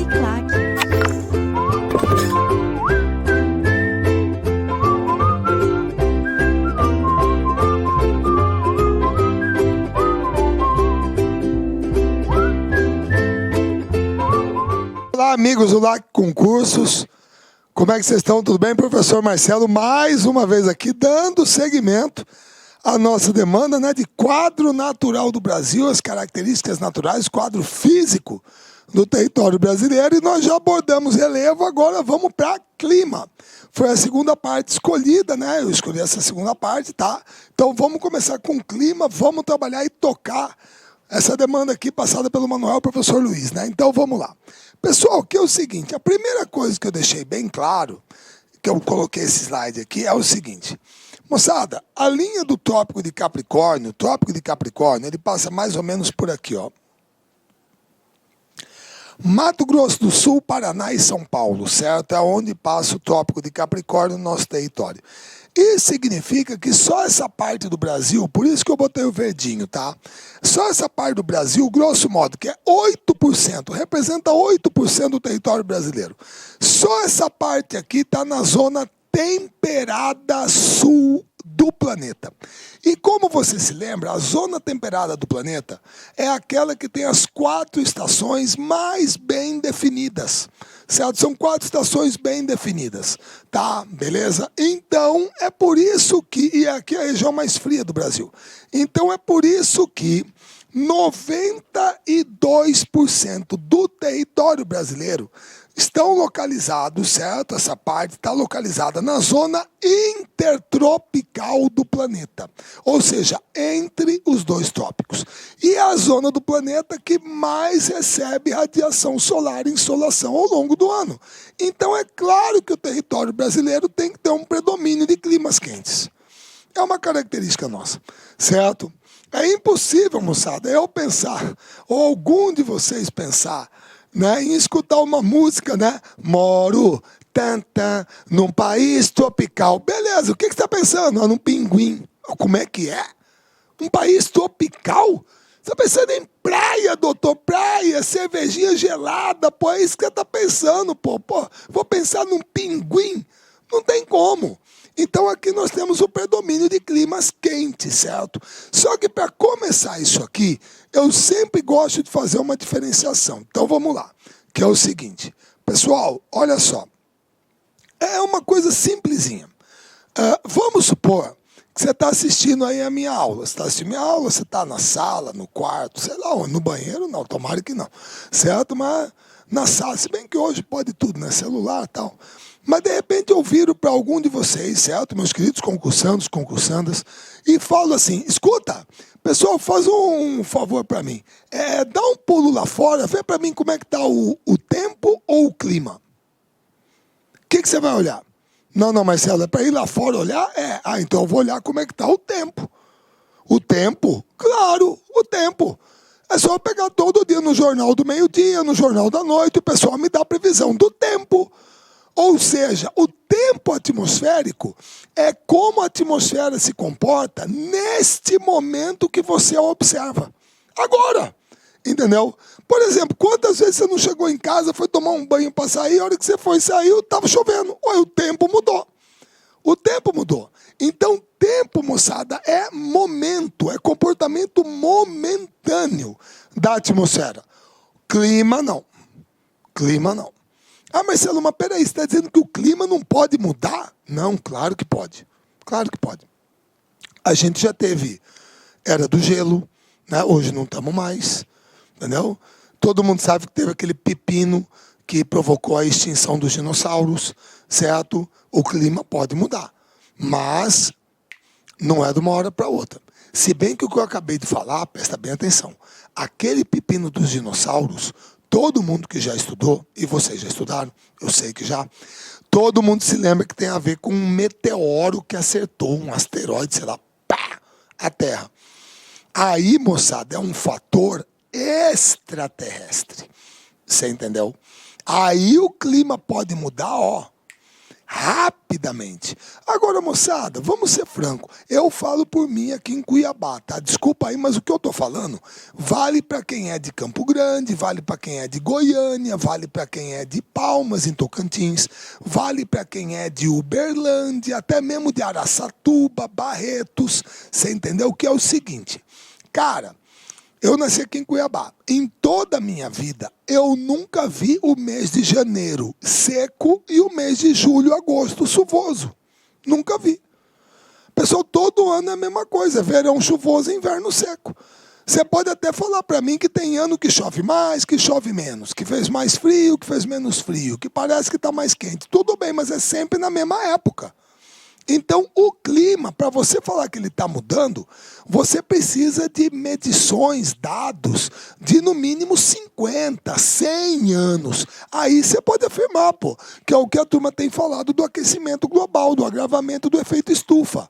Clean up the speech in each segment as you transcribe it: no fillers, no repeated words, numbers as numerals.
Uniclac. Olá, amigos do LAC Concursos. Como é que vocês estão? Tudo bem? Professor Marcelo, mais uma vez aqui, dando seguimento à nossa demanda, né, de quadro natural do Brasil, as características naturais, quadro físico do território brasileiro, e nós já abordamos relevo, agora vamos para clima. Foi a segunda parte escolhida, né? Eu escolhi essa segunda parte, tá? Então vamos começar com clima, vamos trabalhar e tocar essa demanda aqui passada pelo Manuel Professor Luiz, né? Então vamos lá. Pessoal, que é o seguinte, a primeira coisa que eu deixei bem claro, que eu coloquei esse slide aqui, é o seguinte. Moçada, a linha do Trópico de Capricórnio, o Trópico de Capricórnio, ele passa mais ou menos por aqui, ó. Mato Grosso do Sul, Paraná e São Paulo, certo? É onde passa o Trópico de Capricórnio no nosso território. Isso significa que só essa parte do Brasil, por isso que eu botei o verdinho, tá? Só essa parte do Brasil, grosso modo, que é 8%, representa 8% do território brasileiro. Só essa parte aqui está na zona temperada sul do planeta. E como você se lembra, a zona temperada do planeta é aquela que tem as 4 estações mais bem definidas, certo? São 4 estações bem definidas, tá? Beleza? Então, é por isso que, e aqui é a região mais fria do Brasil, então é por isso que 92% do território brasileiro estão localizados, certo? Essa parte está localizada na zona intertropical do planeta, ou seja, entre os 2 trópicos. E é a zona do planeta que mais recebe radiação solar e insolação ao longo do ano. Então é claro que o território brasileiro tem que ter um predomínio de climas quentes. É uma característica nossa, certo? É impossível, moçada, eu pensar, ou algum de vocês pensar, né, em escutar uma música, né? Moro num país tropical. Beleza, o que você está pensando? Num pinguim. Como é que é? Um país tropical? Você está pensando em praia, doutor? Praia, cervejinha gelada, pô, é isso que você está pensando, pô. Vou pensar num pinguim? Não tem como. Então aqui nós temos o predomínio de climas quentes, certo? Só que para começar isso aqui, eu sempre gosto de fazer uma diferenciação. Então vamos lá, que é o seguinte. Pessoal, olha só. É uma coisa simplesinha. Vamos supor que você está assistindo aí a minha aula. Você está assistindo a minha aula, você está na sala, no quarto, sei lá, no banheiro não, tomara que não. Certo? Mas na sala, se bem que hoje pode tudo, né? Celular e tal. Mas, de repente, eu viro para algum de vocês, certo? Meus queridos concursandos, concursandas, e falo assim, escuta, pessoal, faz um favor para mim. Dá um pulo lá fora, vê para mim como é que está o tempo ou o clima. O que você vai olhar? Não, Marcelo, é para ir lá fora olhar? Então eu vou olhar como é que está o tempo. O tempo? Claro, o tempo. É só eu pegar todo dia no jornal do meio-dia, no jornal da noite, o pessoal me dá a previsão do tempo. Ou seja, o tempo atmosférico é como a atmosfera se comporta neste momento que você a observa. Agora, entendeu? Por exemplo, quantas vezes você não chegou em casa, foi tomar um banho para sair, a hora que você foi sair, estava chovendo. Ué, o tempo mudou. O tempo mudou. Então, tempo, moçada, é momento, é comportamento momentâneo da atmosfera. Clima, não. Clima, não. Marcelo, mas peraí, você está dizendo que o clima não pode mudar? Não, claro que pode. Claro que pode. A gente já teve era do gelo, né? Hoje não estamos mais, entendeu? Todo mundo sabe que teve aquele pepino que provocou a extinção dos dinossauros, certo? O clima pode mudar, mas não é de uma hora para outra. Se bem que o que eu acabei de falar, presta bem atenção, aquele pepino dos dinossauros, todo mundo que já estudou, e vocês já estudaram, eu sei que já, todo mundo se lembra que tem a ver com um meteoro que acertou, um asteroide, sei lá, pá, a Terra. Aí, moçada, é um fator extraterrestre. Você entendeu? Aí o clima pode mudar, ó, rapidamente. Agora, moçada, vamos ser franco. Eu falo por mim aqui em Cuiabá, tá? Desculpa aí, mas o que eu tô falando vale para quem é de Campo Grande, vale para quem é de Goiânia, vale para quem é de Palmas, em Tocantins, vale para quem é de Uberlândia, até mesmo de Araçatuba, Barretos. Você entendeu? O que é o seguinte, cara, eu nasci aqui em Cuiabá. Em toda a minha vida, eu nunca vi o mês de janeiro seco e o mês de julho, agosto chuvoso. Nunca vi. Pessoal, todo ano é a mesma coisa. Verão chuvoso e inverno seco. Você pode até falar para mim que tem ano que chove mais, que chove menos, que fez mais frio, que fez menos frio, que parece que está mais quente. Tudo bem, mas é sempre na mesma época. Então, o clima, para você falar que ele está mudando, você precisa de medições, dados de no mínimo 50, 100 anos. Aí você pode afirmar, pô, que é o que a turma tem falado do aquecimento global, do agravamento do efeito estufa.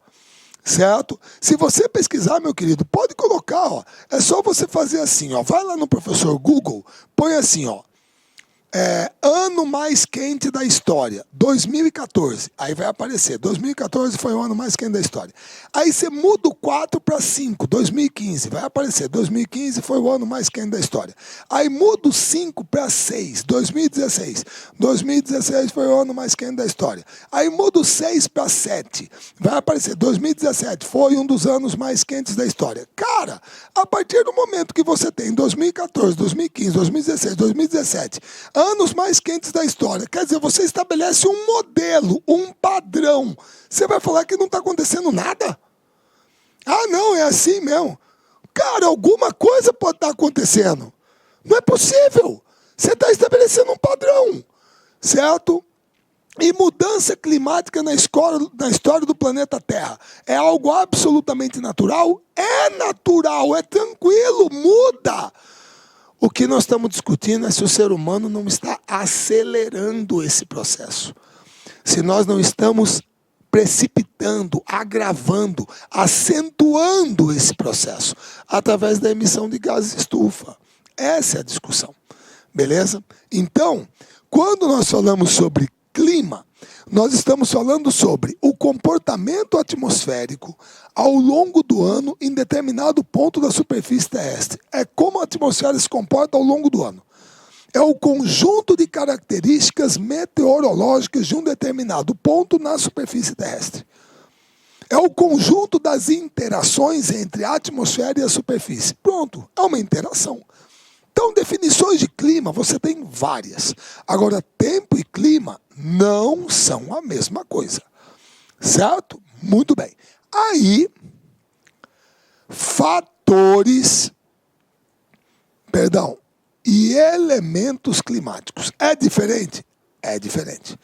Certo? Se você pesquisar, meu querido, pode colocar, ó, é só você fazer assim, ó, vai lá no professor Google, põe assim, ó, ano mais quente da história, 2014. Aí vai aparecer, 2014 foi o ano mais quente da história. Aí você muda o 4 para 5, 2015. Vai aparecer, 2015 foi o ano mais quente da história. Aí muda o 5 para 6, 2016. 2016 foi o ano mais quente da história. Aí muda o 6 para 7. Vai aparecer, 2017 foi um dos anos mais quentes da história. Cara, a partir do momento que você tem 2014, 2015, 2016, 2017... anos mais quentes da história. Quer dizer, você estabelece um modelo, um padrão. Você vai falar que não está acontecendo nada? Ah, não, é assim mesmo. Cara, alguma coisa pode estar acontecendo. Não é possível. Você está estabelecendo um padrão, certo? E mudança climática na história do planeta Terra é algo absolutamente natural? É natural, é tranquilo, muda. O que nós estamos discutindo é se o ser humano não está acelerando esse processo. Se nós não estamos precipitando, agravando, acentuando esse processo através da emissão de gases estufa. Essa é a discussão. Beleza? Então, quando nós falamos sobre clima, nós estamos falando sobre o comportamento atmosférico ao longo do ano em determinado ponto da superfície terrestre. É como a atmosfera se comporta ao longo do ano. É o conjunto de características meteorológicas de um determinado ponto na superfície terrestre. É o conjunto das interações entre a atmosfera e a superfície. Pronto, é uma interação. Então, definições de clima, você tem várias. Agora, tempo e clima não são a mesma coisa. Certo? Muito bem. Aí, fatores, e elementos climáticos. É diferente? É diferente.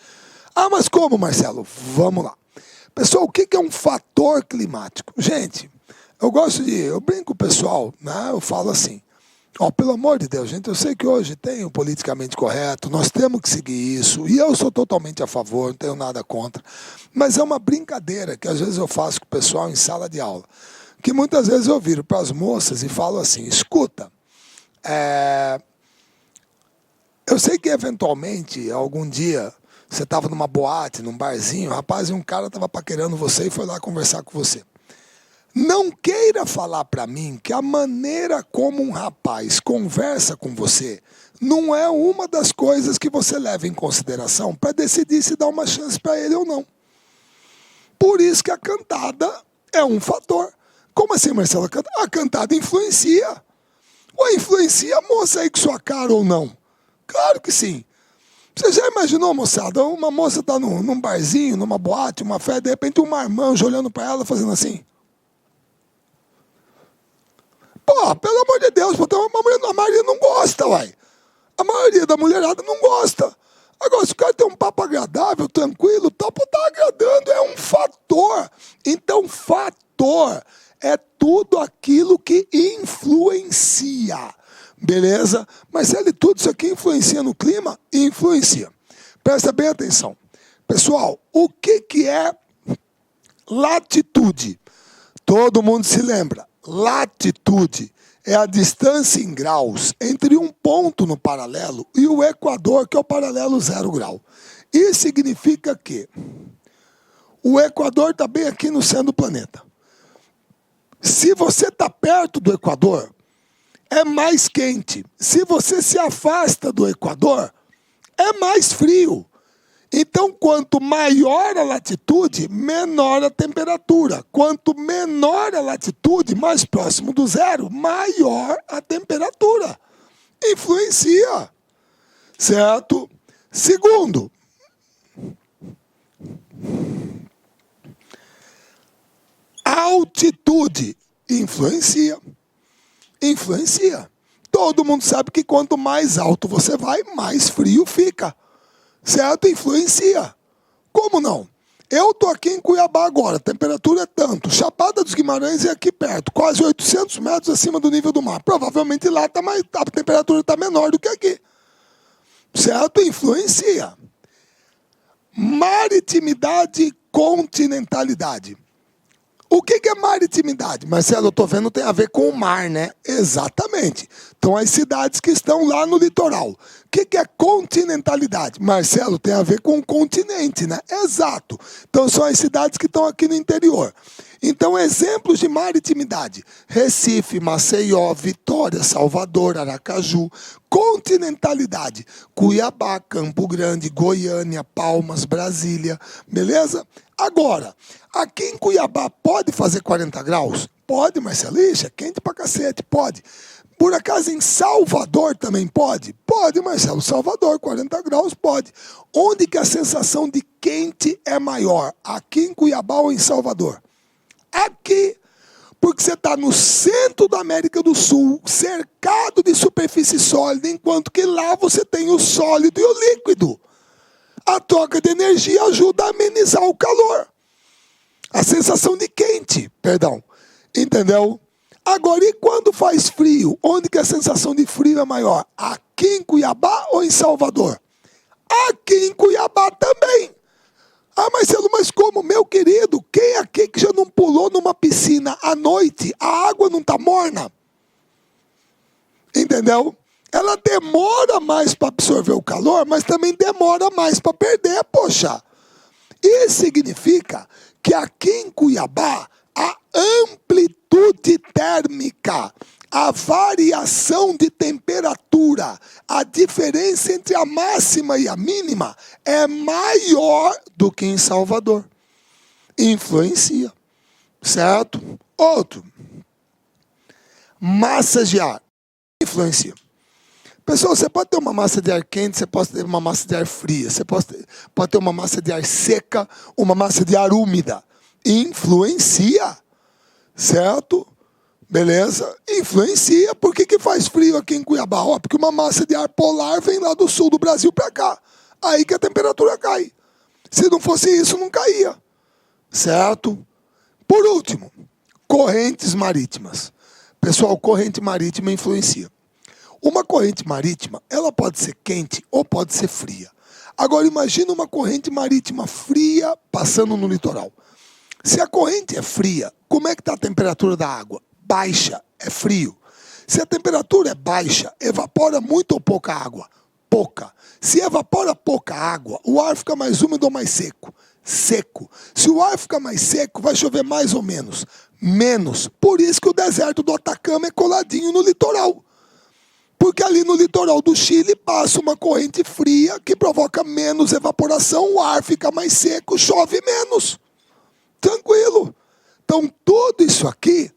Ah, mas como, Marcelo? Vamos lá. Pessoal, o que é um fator climático? Gente, eu brinco com o pessoal, né? Eu falo assim, ó, pelo amor de Deus, gente, eu sei que hoje tem o politicamente correto, nós temos que seguir isso, e eu sou totalmente a favor, não tenho nada contra, mas é uma brincadeira que às vezes eu faço com o pessoal em sala de aula, que muitas vezes eu viro para as moças e falo assim, escuta, eu sei que eventualmente, algum dia, você estava numa boate, num barzinho, rapaz, e um cara estava paquerando você e foi lá conversar com você. Não queira falar para mim que a maneira como um rapaz conversa com você não é uma das coisas que você leva em consideração para decidir se dá uma chance para ele ou não. Por isso que a cantada é um fator. Como assim, Marcelo? A cantada influencia. Ué, influencia a moça aí com sua cara ou não? Claro que sim. Você já imaginou, moçada? Uma moça está num barzinho, numa boate, uma festa, de repente um marmanjo olhando para ela fazendo assim. Pô, pelo amor de Deus, a maioria não gosta, uai. A maioria da mulherada não gosta. Agora, se o cara tem um papo agradável, tranquilo, tal, pô, tá agradando, é um fator. Então, fator é tudo aquilo que influencia. Beleza? Mas tudo isso aqui influencia no clima? Influencia. Presta bem atenção. Pessoal, o que é latitude? Todo mundo se lembra. Latitude é a distância em graus entre um ponto no paralelo e o equador, que é o paralelo 0 grau. Isso significa que o Equador está bem aqui no centro do planeta. Se você está perto do Equador, é mais quente. Se você se afasta do Equador, é mais frio. Então, quanto maior a latitude, menor a temperatura. Quanto menor a latitude, mais próximo do zero, maior a temperatura. Influencia, certo? Segundo, altitude influencia. Influencia. Todo mundo sabe que quanto mais alto você vai, mais frio fica. Certo? Influencia. Como não? Eu estou aqui em Cuiabá agora, a temperatura é tanto. Chapada dos Guimarães é aqui perto, quase 800 metros acima do nível do mar. Provavelmente lá a temperatura está menor do que aqui. Certo? Influencia. Maritimidade e continentalidade. O que é maritimidade? Marcelo, eu estou vendo tem a ver com o mar, né? Exatamente. Então, as cidades que estão lá no litoral. O que é continentalidade? Marcelo, tem a ver com o continente, né? Exato. Então, são as cidades que estão aqui no interior. Então, exemplos de maritimidade. Recife, Maceió, Vitória, Salvador, Aracaju. Continentalidade. Cuiabá, Campo Grande, Goiânia, Palmas, Brasília. Beleza? Agora, aqui em Cuiabá pode fazer 40 graus? Pode, Marcelo. Ixi, é quente pra cacete. Pode. Por acaso em Salvador também pode? Pode, Marcelo. Salvador, 40 graus, pode. Onde que a sensação de quente é maior? Aqui em Cuiabá ou em Salvador? Aqui. Porque você está no centro da América do Sul, cercado de superfície sólida, enquanto que lá você tem o sólido e o líquido. A troca de energia ajuda a amenizar o calor. A sensação de quente, perdão. Entendeu? Agora, e quando faz frio? Onde que a sensação de frio é maior? Aqui em Cuiabá ou em Salvador? Aqui em Cuiabá também. Ah, Marcelo, mas como? Meu querido, quem aqui que já não pulou numa piscina à noite? A água não está morna? Entendeu? Ela demora mais para absorver o calor, mas também demora mais para perder, poxa. Isso significa que aqui em Cuiabá, a amplitude térmica, a variação de temperatura, a diferença entre a máxima e a mínima é maior do que em Salvador. Influencia, certo? Outro, massas de ar, influencia. Pessoal, você pode ter uma massa de ar quente, você pode ter uma massa de ar fria, você pode ter uma massa de ar seca, uma massa de ar úmida. Influencia, certo? Beleza? Influencia. Por que faz frio aqui em Cuiabá? Ó, porque uma massa de ar polar vem lá do sul do Brasil para cá. Aí que a temperatura cai. Se não fosse isso, não caía. Certo? Por último, correntes marítimas. Pessoal, corrente marítima influencia. Uma corrente marítima, ela pode ser quente ou pode ser fria. Agora imagina uma corrente marítima fria passando no litoral. Se a corrente é fria, como é que está a temperatura da água? Baixa, é frio. Se a temperatura é baixa, evapora muito ou pouca água? Pouca. Se evapora pouca água, o ar fica mais úmido ou mais seco? Seco. Se o ar fica mais seco, vai chover mais ou menos? Menos. Por isso que o deserto do Atacama é coladinho no litoral. Porque ali no litoral do Chile passa uma corrente fria que provoca menos evaporação, o ar fica mais seco, chove menos. Tranquilo. Então, tudo isso aqui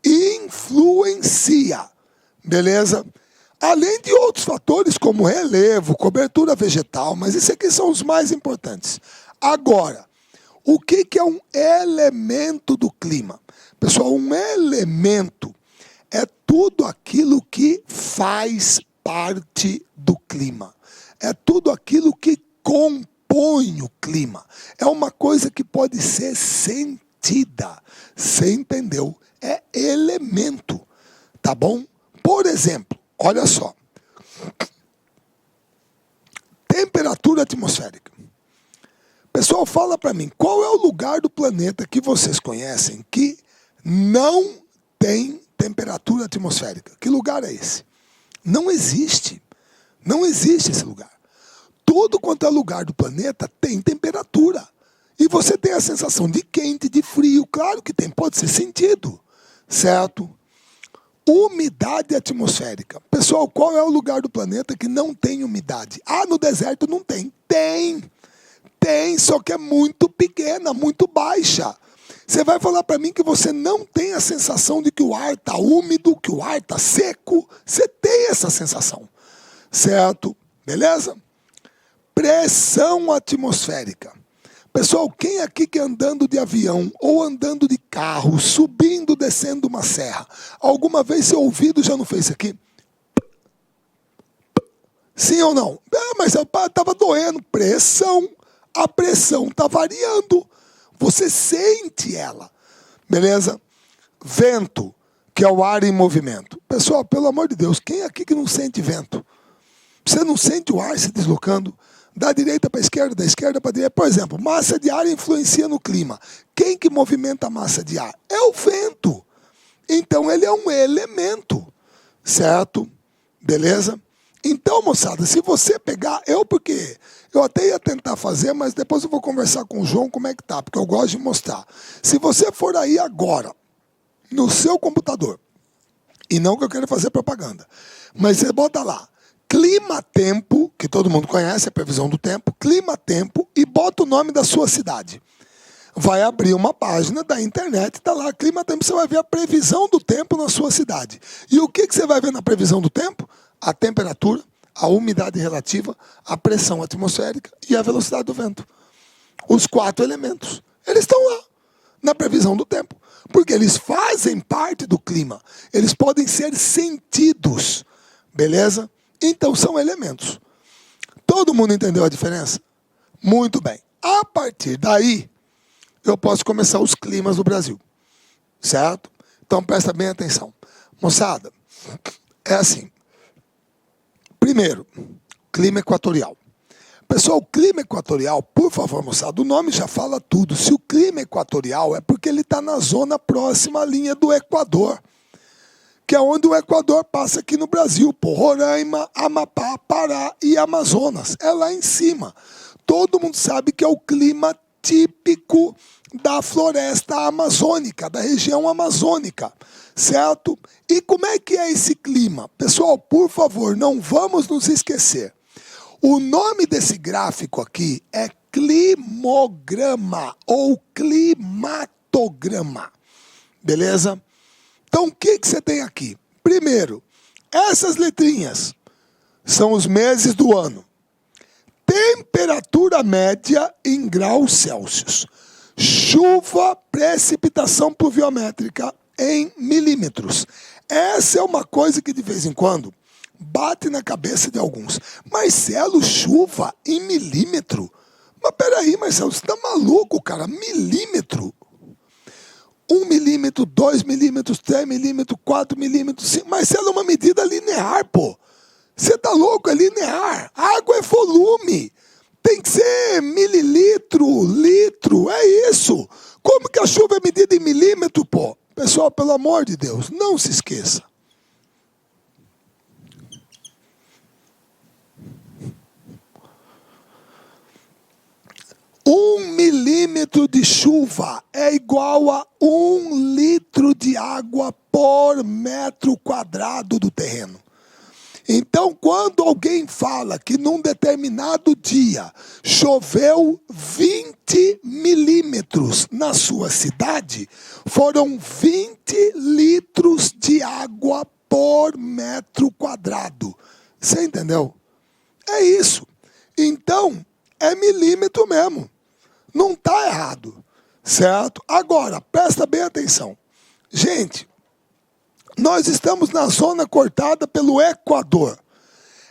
influencia, beleza? Além de outros fatores como relevo, cobertura vegetal, mas esses aqui são os mais importantes. Agora, o que é um elemento do clima? Pessoal, um elemento é tudo aquilo que faz parte do clima. É tudo aquilo que compõe o clima. É uma coisa que pode ser sentida. Você entendeu? É elemento. Tá bom? Por exemplo, olha só. Temperatura atmosférica. Pessoal, fala para mim, qual é o lugar do planeta que vocês conhecem que não tem temperatura atmosférica? Que lugar é esse? Não existe. Não existe esse lugar. tudo quanto é lugar do planeta tem temperatura. E você tem a sensação de quente, de frio, claro que tem, pode ser sentido, certo? Umidade atmosférica. Pessoal, qual é o lugar do planeta que não tem umidade? Ah, no deserto não tem. Tem, só que é muito pequena, muito baixa. Você vai falar para mim que você não tem a sensação de que o ar está úmido, que o ar está seco. Você tem essa sensação, certo? Beleza? Pressão atmosférica. Pessoal, quem aqui que andando de avião ou andando de carro, subindo, descendo uma serra, alguma vez seu ouvido já não fez isso aqui? Sim ou não? Ah, mas estava doendo. Pressão. A pressão está variando. Você sente ela. Beleza? Vento, que é o ar em movimento. Pessoal, pelo amor de Deus, quem aqui que não sente vento? Você não sente o ar se deslocando? Da direita para a esquerda, da esquerda para a direita. Por exemplo, massa de ar influencia no clima. Quem que movimenta a massa de ar? É o vento. Então ele é um elemento, certo? Beleza? Então, moçada, se você pegar, porque eu até ia tentar fazer, mas depois eu vou conversar com o João como é que tá, porque eu gosto de mostrar. Se você for aí agora, no seu computador, e não que eu quero fazer propaganda, mas você bota lá, clima-tempo, que todo mundo conhece, a previsão do tempo, clima-tempo, e bota o nome da sua cidade. Vai abrir uma página da internet, está lá, clima-tempo, você vai ver a previsão do tempo na sua cidade. E o que você vai ver na previsão do tempo? A temperatura, a umidade relativa, a pressão atmosférica e a velocidade do vento. Os 4 elementos. Eles estão lá, na previsão do tempo. Porque eles fazem parte do clima. Eles podem ser sentidos. Beleza? Então, são elementos. Todo mundo entendeu a diferença? Muito bem. A partir daí, eu posso começar os climas do Brasil. Certo? Então, presta bem atenção. Moçada, é assim. Primeiro, clima equatorial. Pessoal, o clima equatorial, por favor, moçada, o nome já fala tudo. Se o clima equatorial é porque ele está na zona próxima à linha do Equador, que é onde o Equador passa aqui no Brasil, por Roraima, Amapá, Pará e Amazonas. É lá em cima. Todo mundo sabe que é o clima típico da floresta amazônica, da região amazônica, certo? E como é que é esse clima? Pessoal, por favor, não vamos nos esquecer. O nome desse gráfico aqui é climograma ou climatograma, beleza? Então, o que você tem aqui? Primeiro, essas letrinhas são os meses do ano. Temperatura média em graus Celsius. Chuva, precipitação pluviométrica em milímetros. Essa é uma coisa que de vez em quando bate na cabeça de alguns. Marcelo, chuva em milímetro? Mas peraí, Marcelo, você tá maluco, cara? Milímetro? 1 milímetro, 2 milímetros, 3 milímetros, 4 milímetros, 5. Marcelo, é uma medida linear, pô. Você tá louco? É linear. Água é volume. Tem que ser mililitro, litro, é isso. Como que a chuva é medida em milímetro, pô? Pessoal, pelo amor de Deus, não se esqueça. Um milímetro de chuva é igual a 1 litro de água por metro quadrado do terreno. Então, quando alguém fala que num determinado dia choveu 20 milímetros na sua cidade, foram 20 litros de água por metro quadrado. Você entendeu? É isso. Então, é milímetro mesmo. Não está errado, certo? Agora, presta bem atenção. Gente, nós estamos na zona cortada pelo Equador.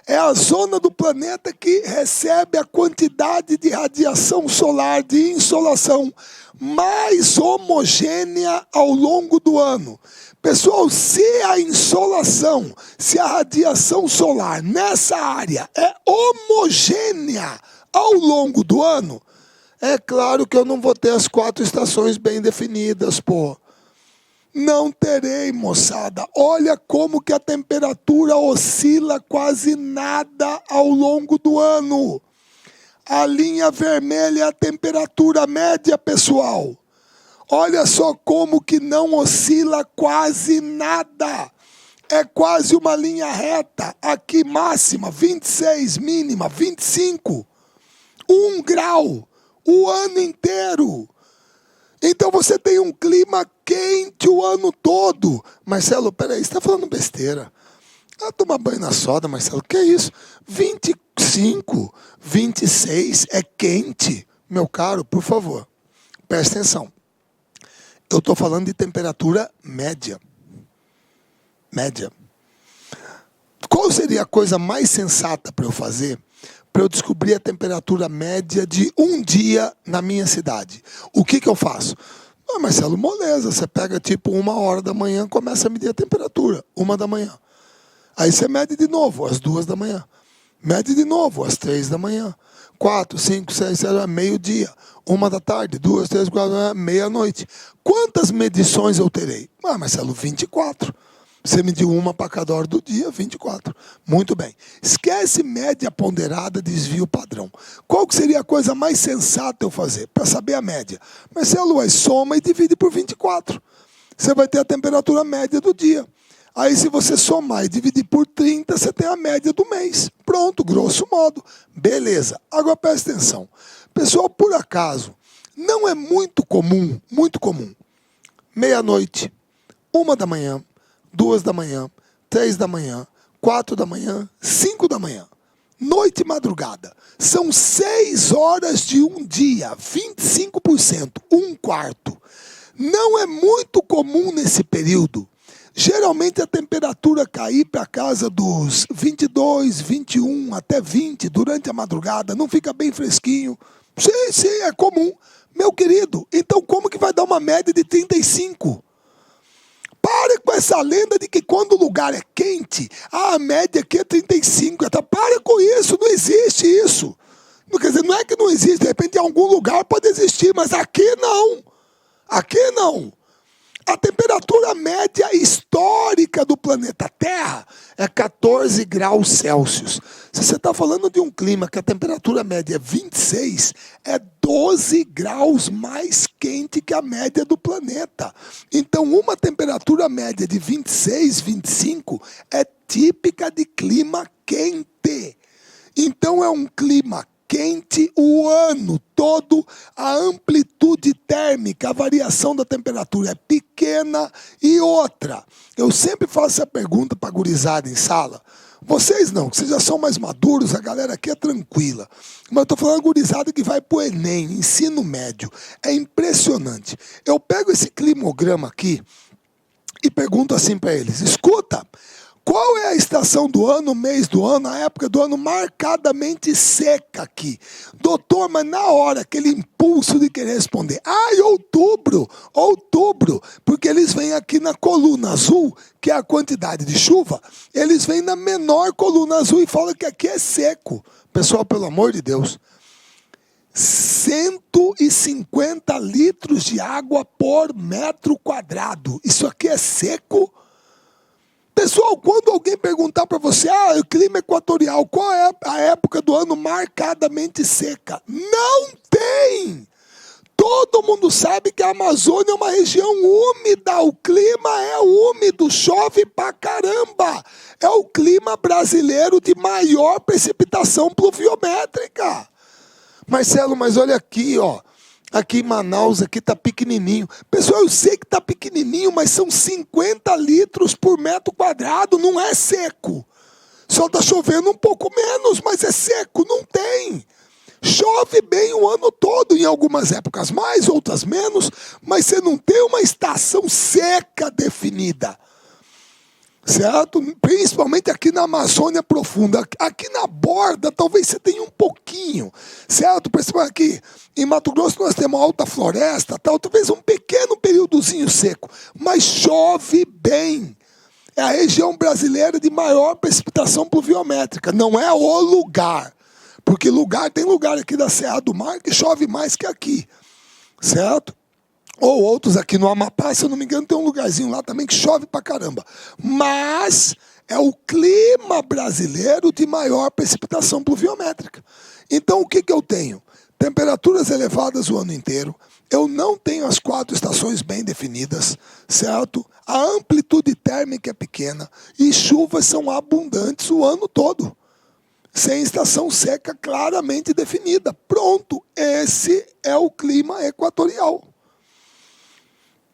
É a zona do planeta que recebe a quantidade de radiação solar, de insolação, mais homogênea ao longo do ano. Pessoal, se a insolação, se a radiação solar nessa área é homogênea ao longo do ano, é claro que eu não vou ter as 4 estações bem definidas, pô. Não terei, moçada. Olha como que a temperatura oscila quase nada ao longo do ano. A linha vermelha é a temperatura média, pessoal. Olha só como que não oscila quase nada. É quase uma linha reta. Aqui máxima, 26, mínima, 25. 1 grau o ano inteiro. Então você tem um clima quente o ano todo. Marcelo, peraí, você está falando besteira. Tomar banho na soda, Marcelo, que é isso? 25, 26 é quente. Meu caro, por favor, preste atenção. Eu estou falando de temperatura média. Média. Qual seria a coisa mais sensata para eu fazer? Para eu descobrir a temperatura média de um dia na minha cidade. O que eu faço? Marcelo, moleza. Você pega tipo 1h da manhã, começa a medir a temperatura. 1 da manhã. Aí você mede de novo, às 2 da manhã. Mede de novo, às 3 da manhã. 4, 5, 6, 7, meio-dia. 1 da tarde, 2, 3, 4, meia-noite. Quantas medições eu terei? Marcelo, 24. Você mediu uma para cada hora do dia, 24. Muito bem. Esquece média ponderada, desvio padrão. Qual que seria a coisa mais sensata eu fazer para saber a média? Marcelo, aí soma e divide por 24. Você vai ter a temperatura média do dia. Aí se você somar e dividir por 30, você tem a média do mês. Pronto, grosso modo. Beleza. Agora presta atenção. Pessoal, por acaso, não é muito comum, meia-noite, 1 da manhã, 2 da manhã, 3 da manhã, 4 da manhã, 5 da manhã. Noite e madrugada. São 6 horas de um dia, 25%, 1/4. Não é muito comum nesse período. Geralmente a temperatura cair para casa dos 22, 21, até 20 durante a madrugada, não fica bem fresquinho. Sim, é comum. Meu querido, então como que vai dar uma média de 35? Pare com essa lenda de que quando o lugar é quente, a média aqui é 35. Para com isso, não existe isso. Quer dizer, não é que não existe, de repente em algum lugar pode existir, mas aqui não. Aqui não. A temperatura média histórica do planeta Terra é 14 graus Celsius. Se você está falando de um clima que a temperatura média é 26, é 12 graus mais quente que a média do planeta. Então, uma temperatura média de 26, 25 é típica de clima quente. Então, é um clima quente o ano todo, a amplitude térmica, a variação da temperatura é pequena. E outra, eu sempre faço essa pergunta para a gurizada em sala. Vocês não, que vocês já são mais maduros, a galera aqui é tranquila. Mas eu estou falando gurizada que vai para o Enem, ensino médio. É impressionante. Eu pego esse climograma aqui e pergunto assim para eles, escuta, qual é a estação do ano, o mês do ano, a época do ano marcadamente seca aqui? Doutor, mas na hora, aquele impulso de querer responder, outubro, porque eles vêm aqui na coluna azul, que é a quantidade de chuva, eles vêm na menor coluna azul e falam que aqui é seco. Pessoal, pelo amor de Deus, 150 litros de água por metro quadrado. Isso aqui é seco? Pessoal, quando alguém perguntar para você, o clima equatorial, qual é a época do ano marcadamente seca? Não tem! Todo mundo sabe que a Amazônia é uma região úmida, o clima é úmido, chove pra caramba. É o clima brasileiro de maior precipitação pluviométrica. Marcelo, mas olha aqui, aqui em Manaus, aqui está pequenininho. Pessoal, eu sei que está pequenininho, mas são 50 litros por metro quadrado, não é seco. Só está chovendo um pouco menos, mas é seco, não tem. Chove bem o ano todo, em algumas épocas mais, outras menos, mas você não tem uma estação seca definida. Certo? Principalmente aqui na Amazônia profunda. Aqui na borda, talvez você tenha um pouquinho. Certo? Principalmente aqui em Mato Grosso nós temos alta floresta, talvez um pequeno períodozinho seco. Mas chove bem. É a região brasileira de maior precipitação pluviométrica. Não é o lugar. Porque tem lugar aqui da Serra do Mar que chove mais que aqui. Certo? Ou outros aqui no Amapá, se eu não me engano, tem um lugarzinho lá também que chove pra caramba. Mas é o clima brasileiro de maior precipitação pluviométrica. Então, o que eu tenho? Temperaturas elevadas o ano inteiro, eu não tenho as 4 estações bem definidas, certo? A amplitude térmica é pequena e chuvas são abundantes o ano todo, sem estação seca claramente definida. Pronto, esse é o clima equatorial.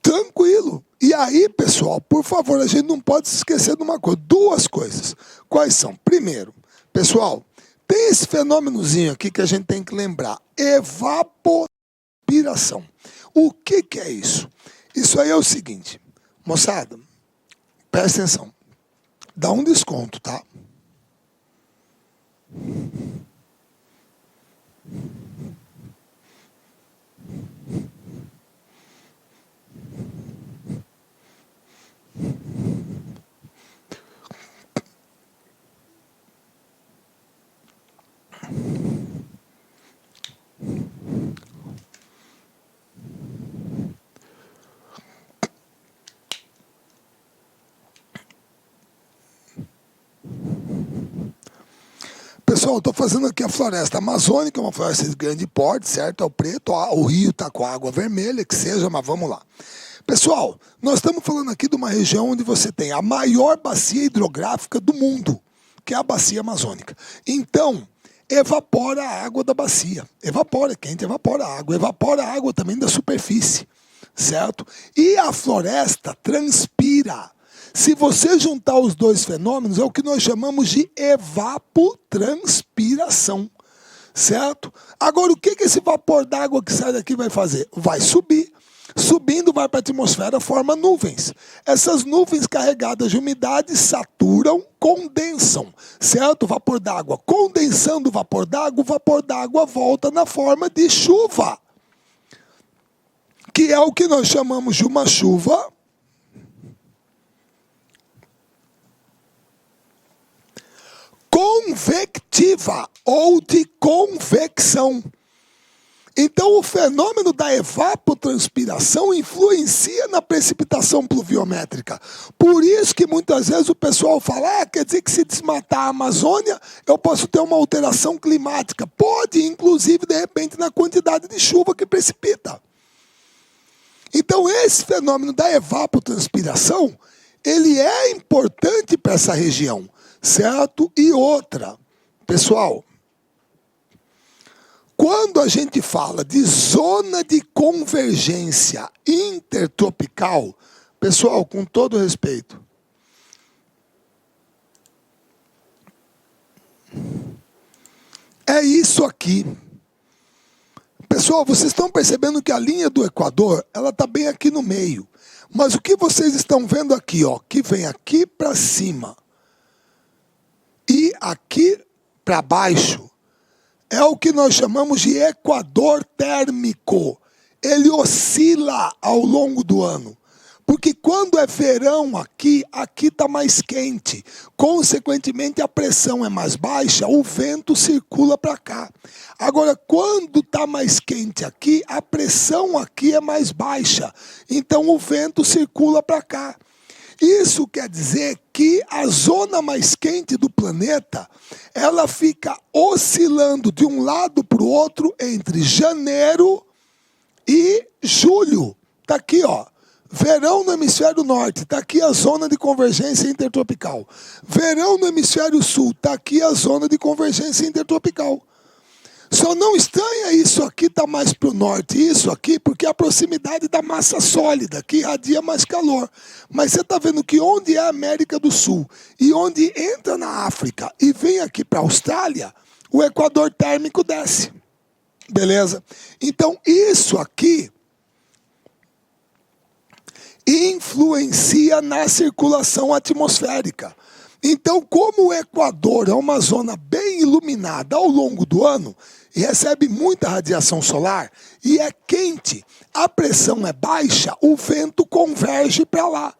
Tranquilo. E aí, pessoal, por favor, a gente não pode se esquecer de uma coisa, 2 coisas. Quais são? Primeiro, pessoal, tem esse fenômenozinho aqui que a gente tem que lembrar, evapotranspiração. O que é isso? Isso aí é o seguinte, moçada, presta atenção, dá um desconto, tá? Pessoal, estou fazendo aqui a floresta amazônica, uma floresta de grande porte, certo? É o preto, o rio está com a água vermelha, que seja, mas vamos lá. Pessoal, nós estamos falando aqui de uma região onde você tem a maior bacia hidrográfica do mundo, que é a bacia amazônica. Então, evapora a água da bacia. Evapora, é quente, evapora a água também da superfície, certo? E a floresta transpira. Se você juntar os 2 fenômenos, é o que nós chamamos de evapotranspiração, certo? Agora, o que esse vapor d'água que sai daqui vai fazer? Vai subir. Subindo, vai para a atmosfera, forma nuvens. Essas nuvens carregadas de umidade saturam, condensam, certo? O vapor d'água. Condensando o vapor d'água volta na forma de chuva, que é o que nós chamamos de uma chuva convectiva ou de convecção. Então, o fenômeno da evapotranspiração influencia na precipitação pluviométrica. Por isso que muitas vezes o pessoal fala, quer dizer que se desmatar a Amazônia, eu posso ter uma alteração climática. Pode, inclusive, de repente, na quantidade de chuva que precipita. Então, esse fenômeno da evapotranspiração, ele é importante para essa região, certo? E outra, pessoal, quando a gente fala de zona de convergência intertropical, pessoal, com todo respeito, é isso aqui. Pessoal, vocês estão percebendo que a linha do Equador, ela está bem aqui no meio. Mas o que vocês estão vendo aqui, ó, que vem aqui para cima e aqui para baixo, é o que nós chamamos de equador térmico. Ele oscila ao longo do ano. Porque quando é verão aqui está mais quente. Consequentemente, a pressão é mais baixa, o vento circula para cá. Agora, quando está mais quente aqui, a pressão aqui é mais baixa. Então, o vento circula para cá. Isso quer dizer que a zona mais quente do planeta, ela fica oscilando de um lado para o outro entre janeiro e julho. Está aqui, ó. Verão no hemisfério norte, está aqui a zona de convergência intertropical. Verão no hemisfério sul, está aqui a zona de convergência intertropical. Só não estranha isso aqui está mais para o norte, isso aqui, porque é a proximidade da massa sólida, que irradia mais calor. Mas você está vendo que onde é a América do Sul e onde entra na África e vem aqui para a Austrália, o equador térmico desce. Beleza? Então, isso aqui influencia na circulação atmosférica. Então, como o Equador é uma zona bem iluminada ao longo do ano, e recebe muita radiação solar, e é quente, a pressão é baixa, o vento converge para lá.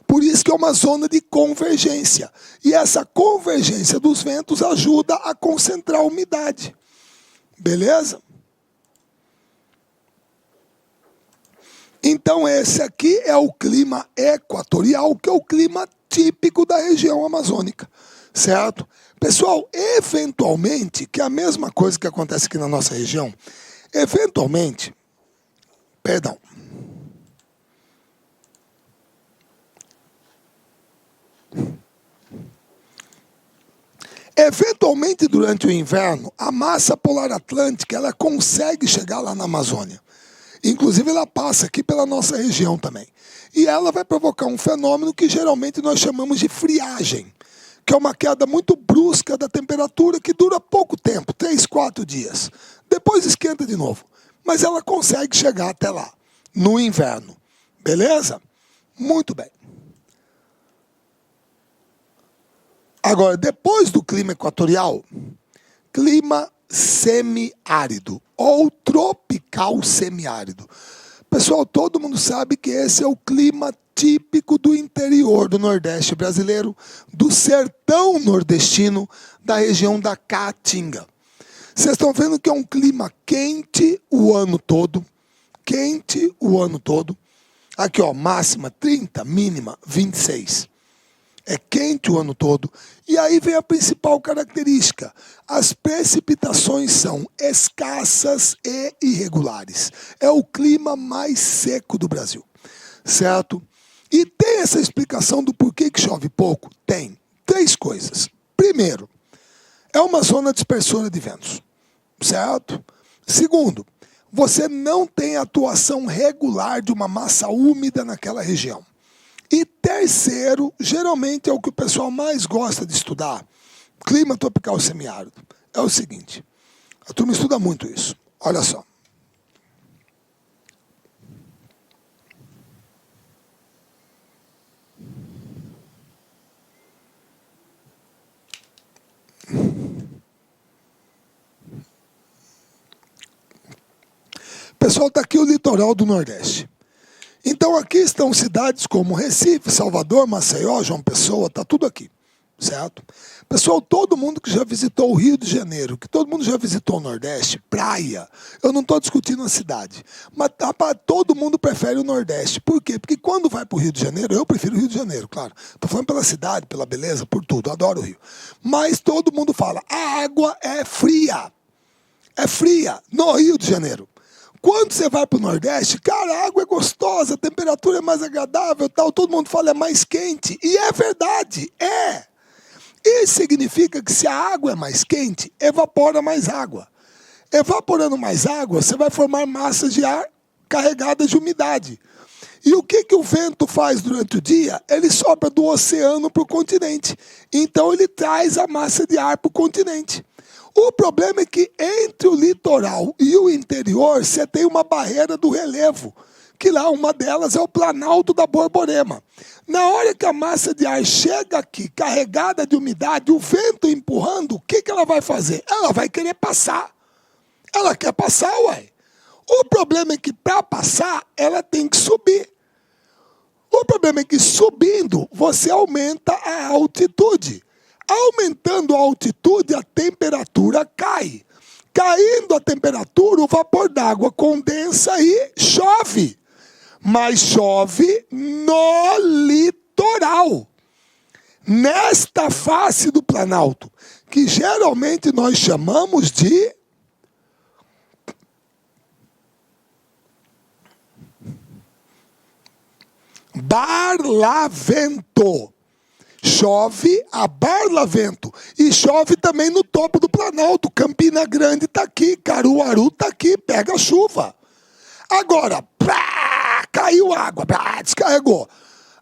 Por isso que é uma zona de convergência. E essa convergência dos ventos ajuda a concentrar a umidade. Beleza? Então, esse aqui é o clima equatorial, que é o clima típico da região amazônica, certo? Pessoal, eventualmente, que é a mesma coisa que acontece aqui na nossa região, eventualmente, perdão, eventualmente durante o inverno, a massa polar atlântica ela consegue chegar lá na Amazônia. Inclusive ela passa aqui pela nossa região também. E ela vai provocar um fenômeno que geralmente nós chamamos de friagem, que é uma queda muito brusca da temperatura que dura pouco tempo, 3, 4 dias. Depois esquenta de novo. Mas ela consegue chegar até lá, no inverno. Beleza? Muito bem. Agora, depois do clima equatorial, clima semiárido ou tropical semiárido. Pessoal, todo mundo sabe que esse é o clima típico do interior do Nordeste brasileiro, do sertão nordestino, da região da Caatinga. Vocês estão vendo que é um clima quente o ano todo. Quente o ano todo. Aqui, ó, máxima 30, mínima 26. É quente o ano todo. E aí vem a principal característica. As precipitações são escassas e irregulares. É o clima mais seco do Brasil. Certo? E tem essa explicação do porquê que chove pouco? Tem. 3 coisas. Primeiro, é uma zona dispersora de ventos. Certo? Segundo, você não tem atuação regular de uma massa úmida naquela região. E terceiro, geralmente é o que o pessoal mais gosta de estudar, clima tropical semiárido. É o seguinte, a turma estuda muito isso. Olha só. Pessoal, está aqui o litoral do Nordeste. Então aqui estão cidades como Recife, Salvador, Maceió, João Pessoa, está tudo aqui, certo? Pessoal, todo mundo que já visitou o Rio de Janeiro, que todo mundo já visitou o Nordeste, praia, eu não estou discutindo a cidade, mas todo mundo prefere o Nordeste. Por quê? Porque quando vai para o Rio de Janeiro, eu prefiro o Rio de Janeiro, claro. Estou falando pela cidade, pela beleza, por tudo, adoro o Rio. Mas todo mundo fala, a água é fria no Rio de Janeiro. Quando você vai para o Nordeste, cara, a água é gostosa, a temperatura é mais agradável, tal, todo mundo fala é mais quente. E é verdade, é. Isso significa que se a água é mais quente, evapora mais água. Evaporando mais água, você vai formar massas de ar carregadas de umidade. E o que o vento faz durante o dia? Ele sopra do oceano para o continente. Então ele traz a massa de ar para o continente. O problema é que entre o litoral e o interior, você tem uma barreira do relevo, que lá uma delas é o Planalto da Borborema. Na hora que a massa de ar chega aqui, carregada de umidade, o vento empurrando, o que ela vai fazer? Ela vai querer passar. Ela quer passar, ué. O problema é que para passar, ela tem que subir. O problema é que subindo, você aumenta a altitude. Aumentando a altitude, a temperatura cai. Caindo a temperatura, o vapor d'água condensa e chove. Mas chove no litoral. Nesta face do Planalto, que geralmente nós chamamos de Barlavento. Chove a Barlavento. E chove também no topo do Planalto. Campina Grande está aqui, Caruaru está aqui, pega chuva. Agora, caiu água, descarregou.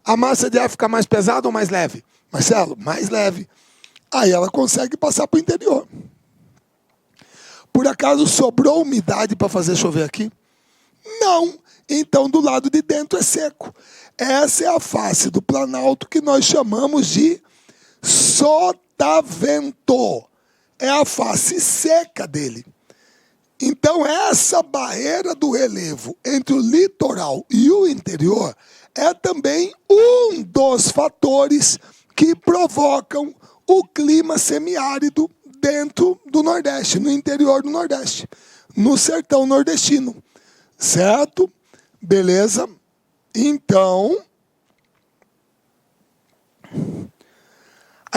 A massa de ar fica mais pesada ou mais leve? Marcelo, mais leve. Aí ela consegue passar para o interior. Por acaso sobrou umidade para fazer chover aqui? Não. Então do lado de dentro é seco. Essa é a face do Planalto que nós chamamos de sotavento. É a face seca dele. Então essa barreira do relevo entre o litoral e o interior é também um dos fatores que provocam o clima semiárido dentro do Nordeste, no interior do Nordeste, no sertão nordestino. Certo? Beleza? Então,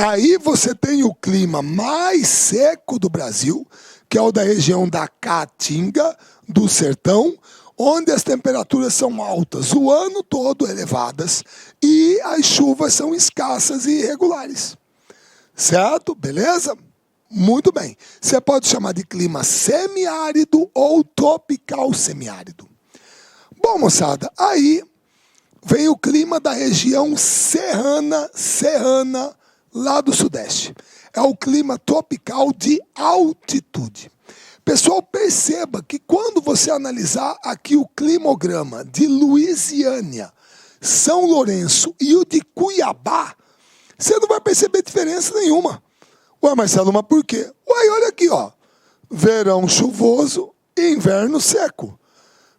Aí você tem o clima mais seco do Brasil, que é o da região da Caatinga, do Sertão, onde as temperaturas são altas o ano todo, elevadas, e as chuvas são escassas e irregulares. Certo? Beleza? Muito bem. Você pode chamar de clima semiárido ou tropical semiárido. Bom, moçada, aí vem o clima da região serrana, lá do Sudeste. É o clima tropical de altitude. Pessoal, perceba que quando você analisar aqui o climograma de Luisiânia, São Lourenço e o de Cuiabá, você não vai perceber diferença nenhuma. Ué, Marcelo, mas por quê? Ué, olha aqui, ó. Verão chuvoso e inverno seco.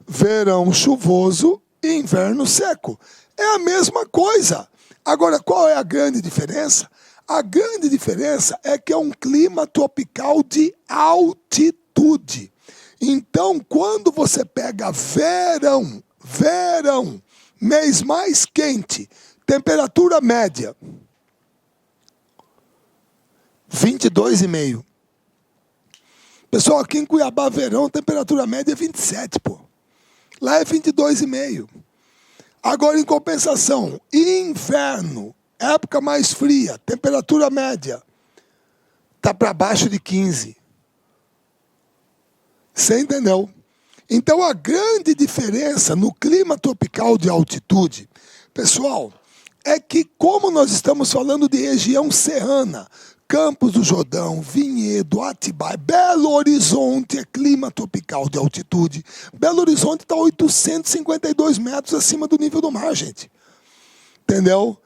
Verão chuvoso e inverno seco. É a mesma coisa. Agora, qual é a grande diferença? A grande diferença é que é um clima tropical de altitude. Então, quando você pega verão, mês mais quente, temperatura média, 22,5. Pessoal, aqui em Cuiabá, verão, temperatura média é 27, pô. Lá é 22,5. Agora, em compensação, inverno, época mais fria, temperatura média, tá para baixo de 15. Você entendeu? Então, a grande diferença no clima tropical de altitude, pessoal, é que como nós estamos falando de região serrana, Campos do Jordão, Vinhedo, Atibaia, Belo Horizonte é clima tropical de altitude. Belo Horizonte está a 852 metros acima do nível do mar, gente. Entendeu?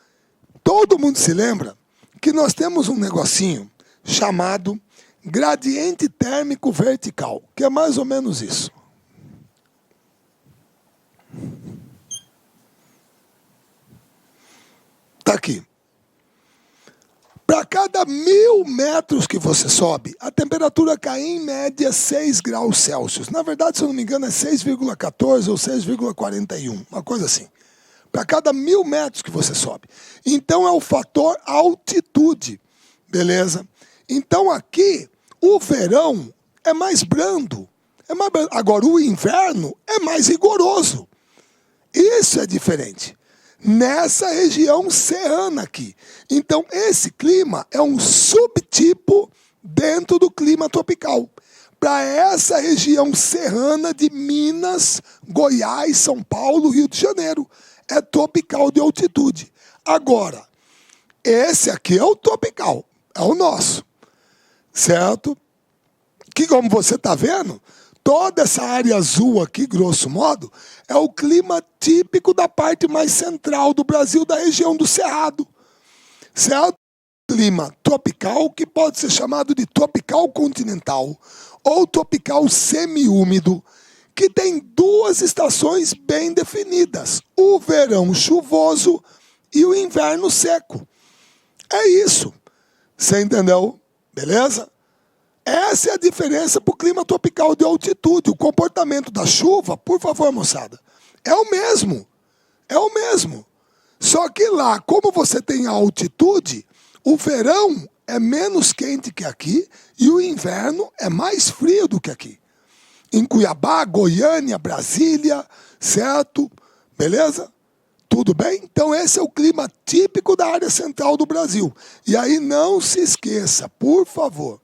Todo mundo se lembra que nós temos um negocinho chamado gradiente térmico vertical, que é mais ou menos isso. Está aqui. Para cada 1.000 metros que você sobe, a temperatura cai em média 6 graus Celsius. Na verdade, se eu não me engano, é 6,14 ou 6,41, uma coisa assim. Para cada 1.000 metros que você sobe. Então, é o fator altitude, beleza? Então, aqui, o verão é mais brando. Agora, o inverno é mais rigoroso. Isso é diferente. Nessa região serrana aqui. Então, esse clima é um subtipo dentro do clima tropical. Para essa região serrana de Minas, Goiás, São Paulo, Rio de Janeiro. É tropical de altitude. Agora, esse aqui é o tropical, é o nosso. Certo? Que como você está vendo, toda essa área azul aqui, grosso modo, é o clima típico da parte mais central do Brasil, da região do Cerrado. Certo? Clima tropical, que pode ser chamado de tropical continental ou tropical semiúmido, que tem duas estações bem definidas, o verão chuvoso e o inverno seco. É isso. Você entendeu? Beleza? Essa é a diferença para o clima tropical de altitude. O comportamento da chuva, por favor, moçada, é o mesmo. É o mesmo. Só que lá, como você tem a altitude, o verão é menos quente que aqui e o inverno é mais frio do que aqui. Em Cuiabá, Goiânia, Brasília, certo? Beleza? Tudo bem? Então esse é o clima típico da área central do Brasil. E aí não se esqueça, por favor.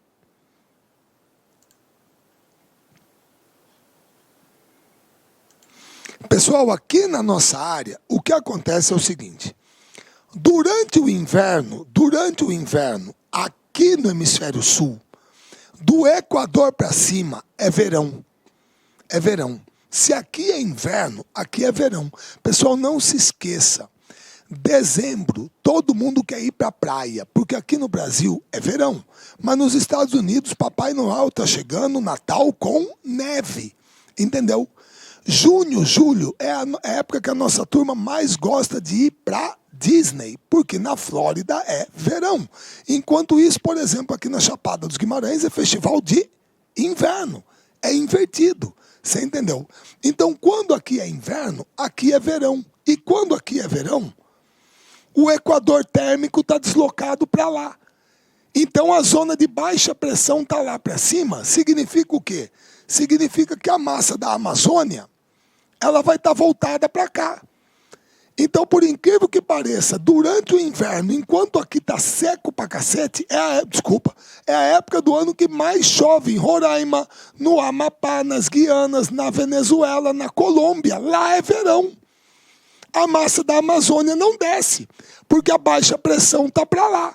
Pessoal, aqui na nossa área, o que acontece é o seguinte. Durante o inverno, aqui no hemisfério sul, do Equador para cima é verão. É verão. Se aqui é inverno, aqui é verão. Pessoal, não se esqueça. Dezembro, todo mundo quer ir para a praia, porque aqui no Brasil é verão. Mas nos Estados Unidos, Papai Noel está chegando, Natal com neve. Entendeu? Junho, julho é a época que a nossa turma mais gosta de ir para Disney, porque na Flórida é verão. Enquanto isso, por exemplo, aqui na Chapada dos Guimarães é festival de inverno. É invertido. Você entendeu? Então, quando aqui é inverno, aqui é verão. E quando aqui é verão, o equador térmico está deslocado para lá. Então a zona de baixa pressão está lá para cima, significa o quê? Significa que a massa da Amazônia, ela vai estar voltada para cá. Então, por incrível que pareça, durante o inverno, enquanto aqui está seco pra cacete, é a época do ano que mais chove em Roraima, no Amapá, nas Guianas, na Venezuela, na Colômbia. Lá é verão. A massa da Amazônia não desce, porque a baixa pressão está para lá.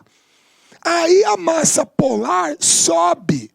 Aí a massa polar sobe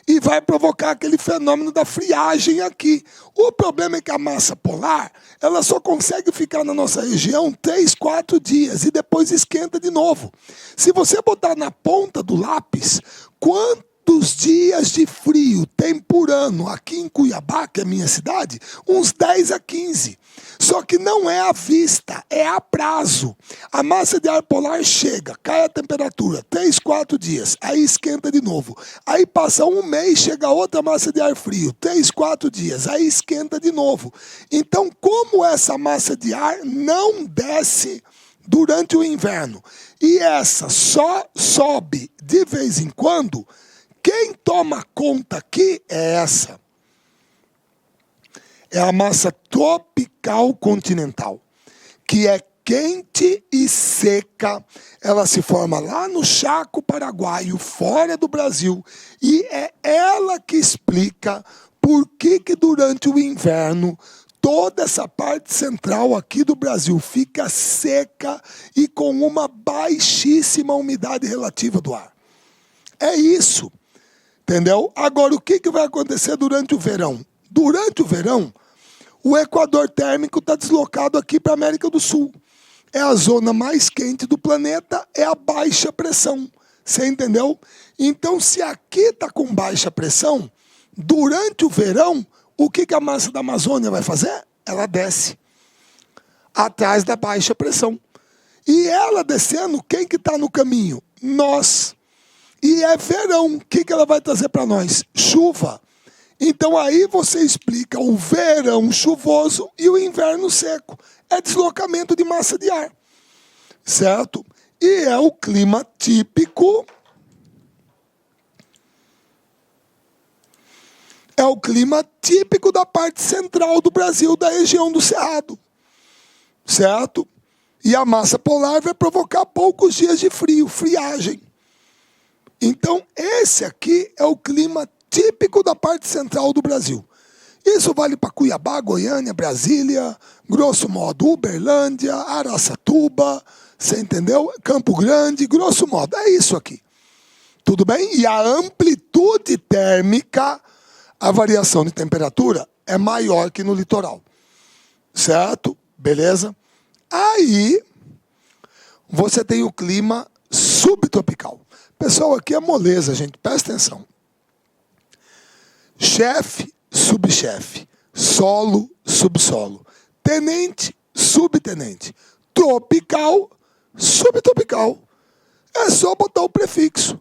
e vai provocar aquele fenômeno da friagem aqui. O problema é que a massa polar, ela só consegue ficar na nossa região 3, 4 dias e depois esquenta de novo. Se você botar na ponta do lápis, quantos dias de frio tem por ano aqui em Cuiabá, que é a minha cidade? Uns 10 a 15. Só que não é à vista, é a prazo. A massa de ar polar chega, cai a temperatura, 3, 4 dias, aí esquenta de novo. Aí passa um mês, chega outra massa de ar frio, 3, 4 dias, aí esquenta de novo. Então, como essa massa de ar não desce durante o inverno e essa só sobe de vez em quando, quem toma conta aqui é essa. É a massa tropical continental, que é quente e seca. Ela se forma lá no Chaco Paraguaio, fora do Brasil, e é ela que explica por que durante o inverno toda essa parte central aqui do Brasil fica seca e com uma baixíssima umidade relativa do ar. É isso, entendeu? Agora, o que vai acontecer durante o verão? Durante o verão, o equador térmico está deslocado aqui para a América do Sul. É a zona mais quente do planeta, é a baixa pressão. Você entendeu? Então, se aqui está com baixa pressão, durante o verão, o que a massa da Amazônia vai fazer? Ela desce atrás da baixa pressão. E ela descendo, quem que está no caminho? Nós. E é verão, o que ela vai trazer para nós? Chuva. Então aí você explica o verão chuvoso e o inverno seco. É deslocamento de massa de ar, certo? E é o clima típico. É o clima típico da parte central do Brasil, da região do Cerrado, certo? E a massa polar vai provocar poucos dias de frio, friagem. Então esse aqui é o clima típico da parte central do Brasil. Isso vale para Cuiabá, Goiânia, Brasília, grosso modo, Uberlândia, Araçatuba, você entendeu? Campo Grande, grosso modo, é isso aqui. Tudo bem? E a amplitude térmica, a variação de temperatura, é maior que no litoral. Certo? Beleza? Aí, você tem o clima subtropical. Pessoal, aqui é moleza, gente, presta atenção. Chefe, subchefe, solo, subsolo, tenente, subtenente, tropical, subtropical. É só botar o prefixo.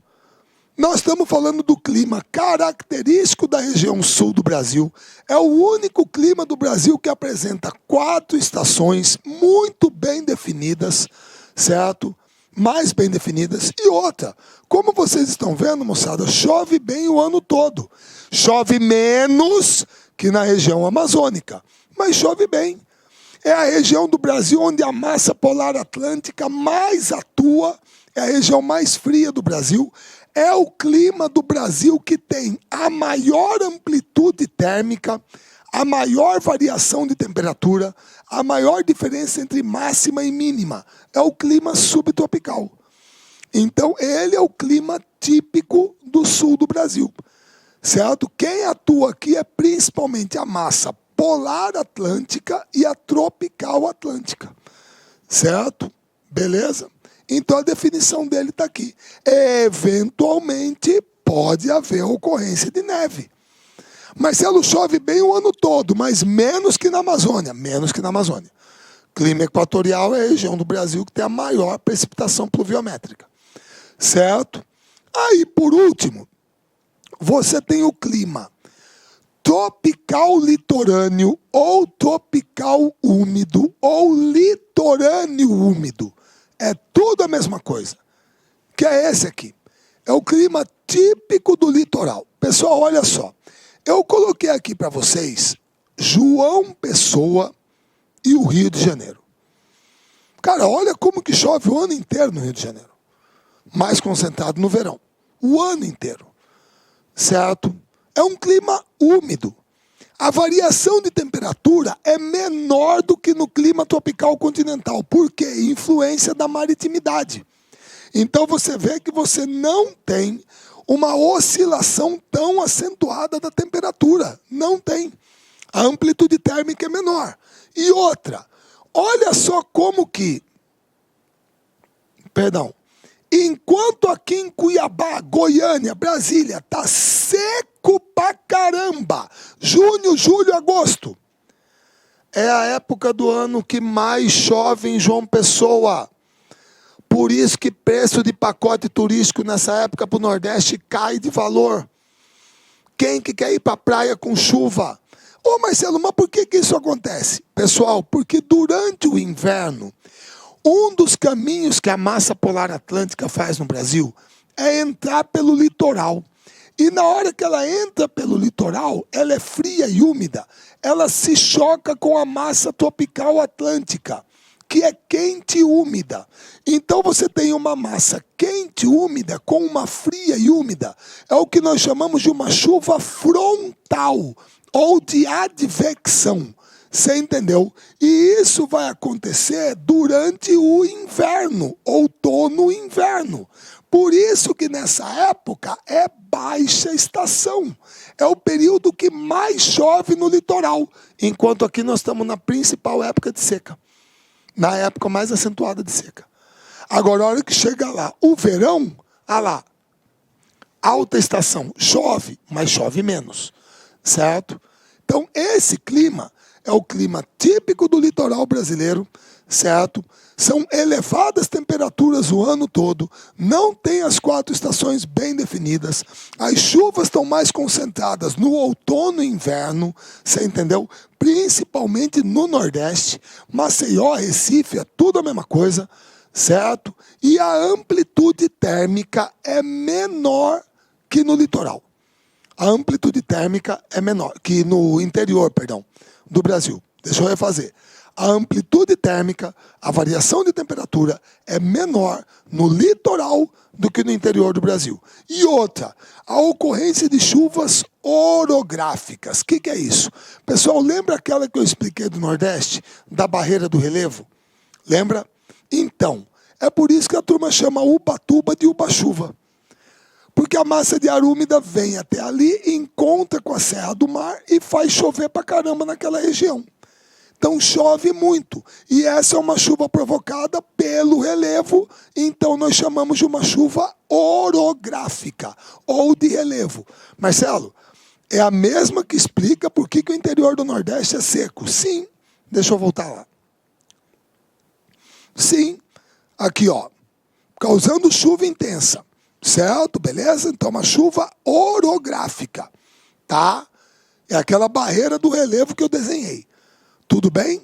Nós estamos falando do clima característico da região sul do Brasil. É o único clima do Brasil que apresenta 4 estações muito bem definidas, certo? Mais bem definidas. E outra, como vocês estão vendo, moçada, chove bem o ano todo. Chove menos que na região amazônica, mas chove bem. É a região do Brasil onde a massa polar atlântica mais atua, é a região mais fria do Brasil. É o clima do Brasil que tem a maior amplitude térmica, a maior variação de temperatura, a maior diferença entre máxima e mínima. É o clima subtropical. Então, ele é o clima típico do sul do Brasil. Certo? Quem atua aqui é principalmente a massa polar atlântica e a tropical atlântica. Certo? Beleza? Então, a definição dele está aqui. Eventualmente, pode haver ocorrência de neve. Marcelo, chove bem o ano todo, mas menos que na Amazônia. Menos que na Amazônia. Clima equatorial é a região do Brasil que tem a maior precipitação pluviométrica. Certo? Aí, por último, você tem o clima tropical litorâneo ou tropical úmido ou litorâneo úmido. É tudo a mesma coisa. Que é esse aqui. É o clima típico do litoral. Pessoal, olha só. Eu coloquei aqui para vocês João Pessoa e o Rio de Janeiro. Cara, olha como que chove o ano inteiro no Rio de Janeiro. Mais concentrado no verão. O ano inteiro. Certo? É um clima úmido. A variação de temperatura é menor do que no clima tropical continental. Por quê? Influência da maritimidade. Então você vê que você não tem uma oscilação tão acentuada da temperatura. Não tem. A amplitude térmica é menor. E outra, olha só como que... Enquanto aqui em Cuiabá, Goiânia, Brasília, tá seco pra caramba. Junho, julho, agosto. É a época do ano que mais chove em João Pessoa. Por isso que preço de pacote turístico nessa época para o Nordeste cai de valor. Quem que quer ir para a praia com chuva? Ô Marcelo, mas por que isso acontece? Pessoal, porque durante o inverno, um dos caminhos que a massa polar atlântica faz no Brasil é entrar pelo litoral. E na hora que ela entra pelo litoral, ela é fria e úmida. Ela se choca com a massa tropical atlântica, que é quente e úmida. Então você tem uma massa quente e úmida com uma fria e úmida. É o que nós chamamos de uma chuva frontal ou de advecção. Você entendeu? E isso vai acontecer durante o inverno, outono e inverno. Por isso que nessa época é baixa estação. É o período que mais chove no litoral, enquanto aqui nós estamos na principal época de seca. Na época mais acentuada de seca. Agora, a hora que chega lá, o verão, lá, alta estação, chove, mas chove menos, certo? Então, esse clima é o clima típico do litoral brasileiro, certo? São elevadas temperaturas o ano todo, não tem as 4 estações bem definidas, as chuvas estão mais concentradas no outono e inverno, você entendeu? Principalmente no Nordeste, Maceió, Recife, é tudo a mesma coisa, certo? E a amplitude térmica é menor que no litoral. A amplitude térmica é menor que no interior, do Brasil. Deixa eu refazer. A amplitude térmica, a variação de temperatura é menor no litoral do que no interior do Brasil. E outra, a ocorrência de chuvas orográficas. O que é isso? Pessoal, lembra aquela que eu expliquei do Nordeste, da barreira do relevo? Lembra? Então, é por isso que a turma chama Ubatuba de Ubachuva. Porque a massa de ar úmida vem até ali, encontra com a Serra do Mar e faz chover pra caramba naquela região. Então chove muito. E essa é uma chuva provocada pelo relevo, então nós chamamos de uma chuva orográfica, ou de relevo. Marcelo, é a mesma que explica por que o interior do Nordeste é seco. Sim, deixa eu voltar lá. Sim, aqui ó, causando chuva intensa. Certo? Beleza? Então, uma chuva orográfica, tá? É aquela barreira do relevo que eu desenhei. Tudo bem?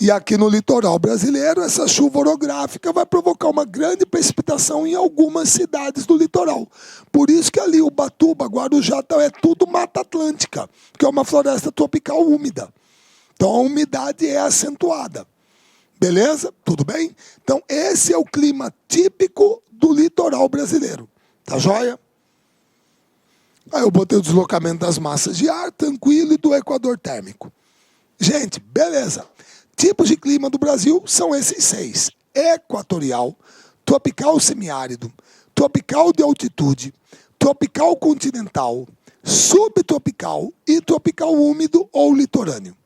E aqui no litoral brasileiro, essa chuva orográfica vai provocar uma grande precipitação em algumas cidades do litoral. Por isso que ali, Ubatuba, Guarujá, é tudo Mata Atlântica, que é uma floresta tropical úmida. Então, a umidade é acentuada. Beleza? Tudo bem? Então, esse é o clima típico do litoral brasileiro. Tá joia? Aí eu botei o deslocamento das massas de ar, tranquilo, e do equador térmico. Gente, beleza. Tipos de clima do Brasil são esses 6. Equatorial, tropical semiárido, tropical de altitude, tropical continental, subtropical e tropical úmido ou litorâneo.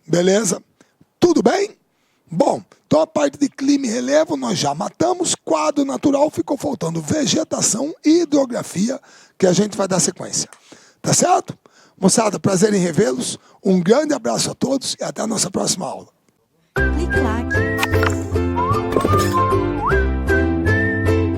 Beleza? Tudo bem? Bom, então a parte de clima e relevo nós já matamos, quadro natural ficou faltando vegetação e hidrografia, que a gente vai dar sequência. Tá certo? Moçada, prazer em revê-los, um grande abraço a todos e até a nossa próxima aula. Clique like.